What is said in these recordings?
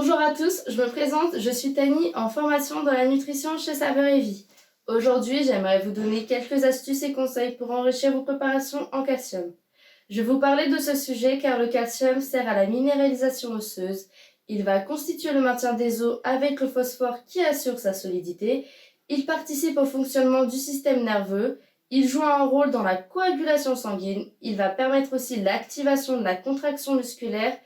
Bonjour à tous, je me présente, je suis Tani en formation dans la nutrition chez Saveur & Vie. Aujourd'hui, j'aimerais vous donner quelques astuces et conseils pour enrichir vos préparations en calcium. Je vais vous parler de ce sujet car le calcium sert à la minéralisation osseuse. Il va constituer le maintien des os avec le phosphore qui assure sa solidité. Il participe au fonctionnement du système nerveux. Il joue un rôle dans la coagulation sanguine. Il va permettre aussi l'activation de la contraction musculaire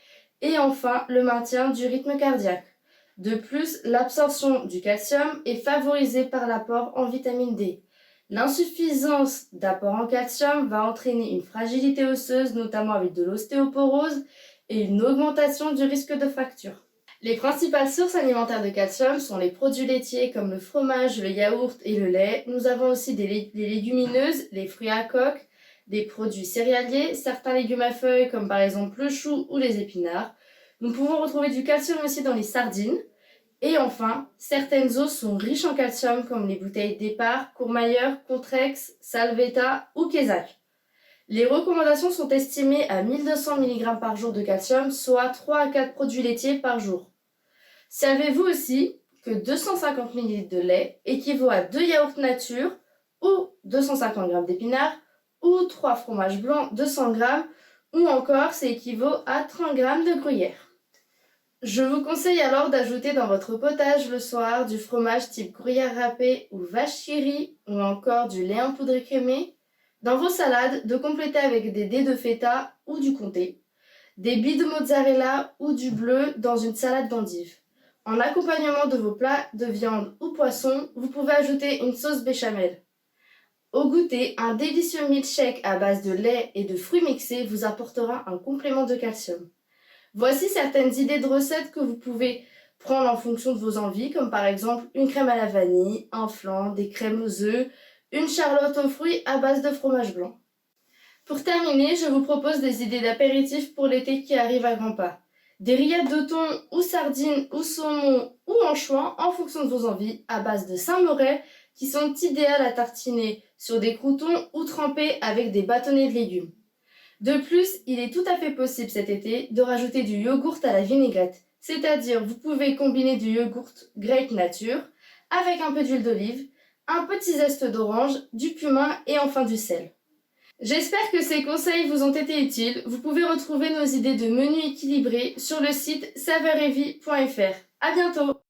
et enfin le maintien du rythme cardiaque. De plus, l'absorption du calcium est favorisée par l'apport en vitamine D. L'insuffisance d'apport en calcium va entraîner une fragilité osseuse, notamment avec de l'ostéoporose et une augmentation du risque de fracture. Les principales sources alimentaires de calcium sont les produits laitiers comme le fromage, le yaourt et le lait. Nous avons aussi des légumineuses, les fruits à coque, des produits céréaliers, certains légumes à feuilles comme par exemple le chou ou les épinards. Nous pouvons retrouver du calcium aussi dans les sardines. Et enfin, certaines eaux sont riches en calcium comme les bouteilles Départ, Courmayeur, Contrex, Salvetta ou Quesac. Les recommandations sont estimées à 1200 mg par jour de calcium, soit 3 à 4 produits laitiers par jour. Savez-vous aussi que 250 ml de lait équivaut à 2 yaourts nature ou 250 g d'épinards ou 3 fromages blancs de 100 g ou encore ça équivaut à 30 g de gruyère. Je vous conseille alors d'ajouter dans votre potage le soir du fromage type gruyère râpé ou vache qui rit ou encore du lait en poudre écrémé. Dans vos salades, de compléter avec des dés de feta ou du comté, des billes de mozzarella ou du bleu dans une salade d'endives. En accompagnement de vos plats de viande ou poisson, vous pouvez ajouter une sauce béchamel. Au goûter, un délicieux milkshake à base de lait et de fruits mixés vous apportera un complément de calcium. Voici certaines idées de recettes que vous pouvez prendre en fonction de vos envies, comme par exemple une crème à la vanille, un flan, des crèmes aux œufs, une charlotte aux fruits à base de fromage blanc. Pour terminer, je vous propose des idées d'apéritifs pour l'été qui arrive à grands pas. Des rillettes de thon ou sardines ou saumon ou anchois en fonction de vos envies à base de Saint-Morel qui sont idéales à tartiner sur des croûtons ou trempés avec des bâtonnets de légumes. De plus, il est tout à fait possible cet été de rajouter du yogourt à la vinaigrette, c'est-à-dire vous pouvez combiner du yogourt grec nature avec un peu d'huile d'olive, un petit zeste d'orange, du cumin et enfin du sel. J'espère que ces conseils vous ont été utiles. Vous pouvez retrouver nos idées de menus équilibrés sur le site saveurevie.fr. À bientôt!